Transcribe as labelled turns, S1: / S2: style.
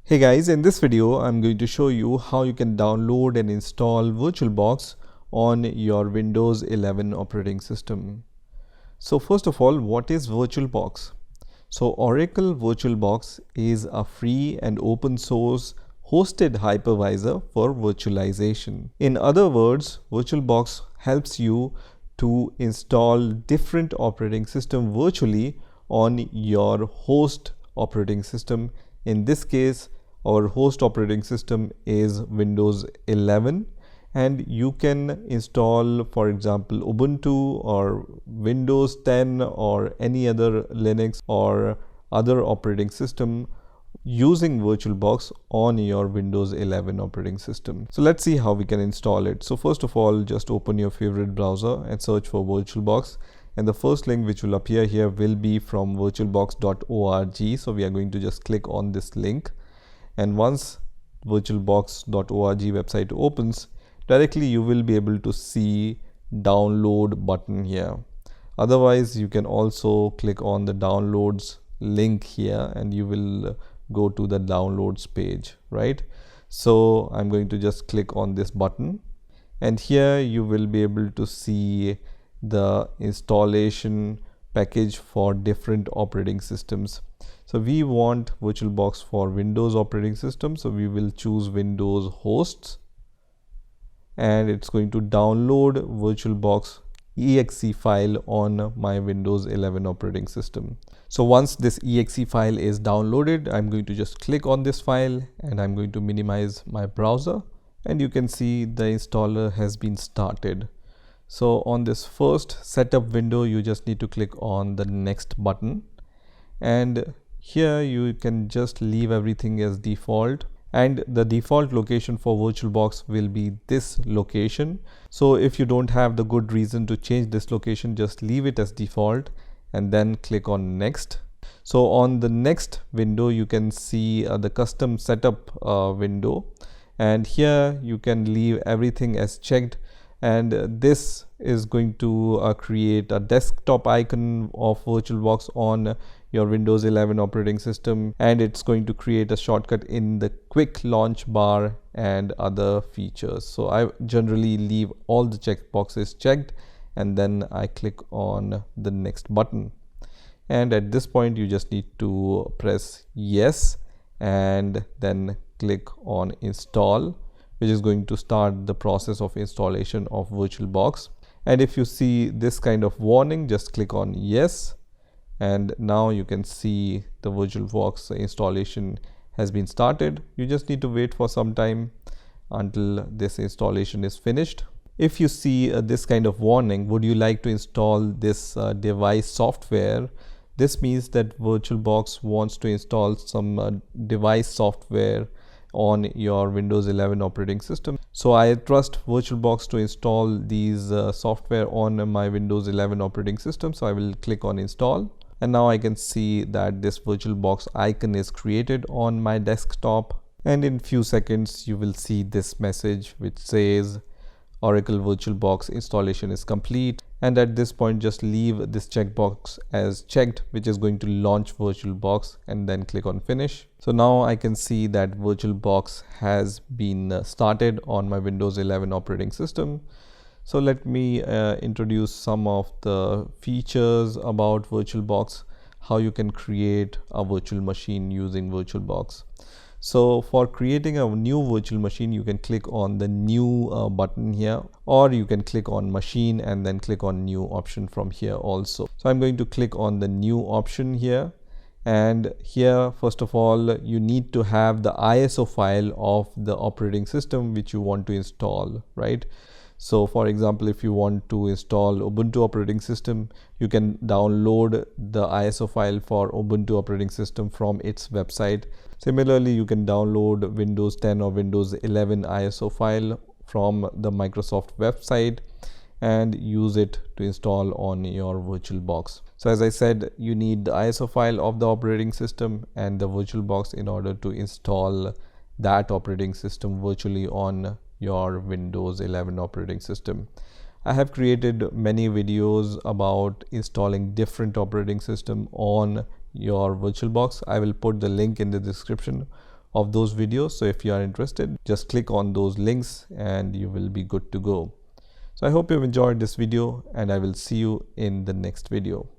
S1: Hey guys, in this video I'm going to show you how you can download and install VirtualBox on your Windows 11 operating system. So first of all, what is VirtualBox? So Oracle VirtualBox is a free and open source hosted hypervisor for virtualization. In other words, VirtualBox helps you to install different operating system virtually on your host operating system. In this case, our host operating system is Windows 11, and you can install, for example, Ubuntu or Windows 10 or any other Linux or other operating system using VirtualBox on your Windows 11 operating system. So let's see how we can install it. So first of all, just open your favorite browser and search for VirtualBox. And the first link which will appear here will be from virtualbox.org. So we are going to just click on this link. And once virtualbox.org website opens, directly you will be able to see download button here. Otherwise, you can also click on the downloads link here and you will go to the downloads page, right? So I'm going to just click on this button, and here you will be able to see the installation package for different operating systems. So we want VirtualBox for Windows operating system, so we will choose Windows hosts, and it's going to download VirtualBox exe file on my Windows 11 operating system. So once this exe file is downloaded, I'm going to just click on this file and I'm going to minimize my browser, and you can see the installer has been started. So on this first setup window, you just need to click on the next button, and here you can just leave everything as default, and the default location for VirtualBox will be this location. So if you don't have the good reason to change this location, just leave it as default and then click on next. So on the next window, you can see the custom setup window, and here you can leave everything as checked, and this is going to create a desktop icon of VirtualBox on your Windows 11 operating system, and it's going to create a shortcut in the quick launch bar and other features. So I generally leave all the checkboxes checked, and then I click on the next button, and at this point you just need to press yes and then click on install, which is going to start the process of installation of VirtualBox. And if you see this kind of warning, just click on yes, and now you can see the VirtualBox installation has been started. You just need to wait for some time until this installation is finished. If you see this kind of warning, would you like to install this device software? This means that VirtualBox wants to install some device software on your Windows 11 operating system. So I trust VirtualBox to install these software on my Windows 11 operating system. So I will click on install, and now I can see that this VirtualBox icon is created on my desktop, and in few seconds you will see this message which says Oracle VirtualBox installation is complete. And at this point, just leave this checkbox as checked, which is going to launch VirtualBox, and then click on finish. So now I can see that VirtualBox has been started on my Windows 11 operating system. So let me introduce some of the features about VirtualBox, how you can create a virtual machine using VirtualBox. So for creating a new virtual machine, you can click on the new button here, or you can click on machine and then click on new option from here also. So I'm going to click on the new option here, and here first of all you need to have the ISO file of the operating system which you want to install, right? So for example, if you want to install Ubuntu operating system, you can download the ISO file for Ubuntu operating system from its website. Similarly, you can download Windows 10 or Windows 11 ISO file from the Microsoft website and use it to install on your VirtualBox. So as I said, you need the ISO file of the operating system and the VirtualBox in order to install that operating system virtually on your Windows 11 operating system. I have created many videos about installing different operating system on your VirtualBox. I will put the link in the description of those videos. So if you are interested, just click on those links and you will be good to go. So I hope you've enjoyed this video, and I will see you in the next video.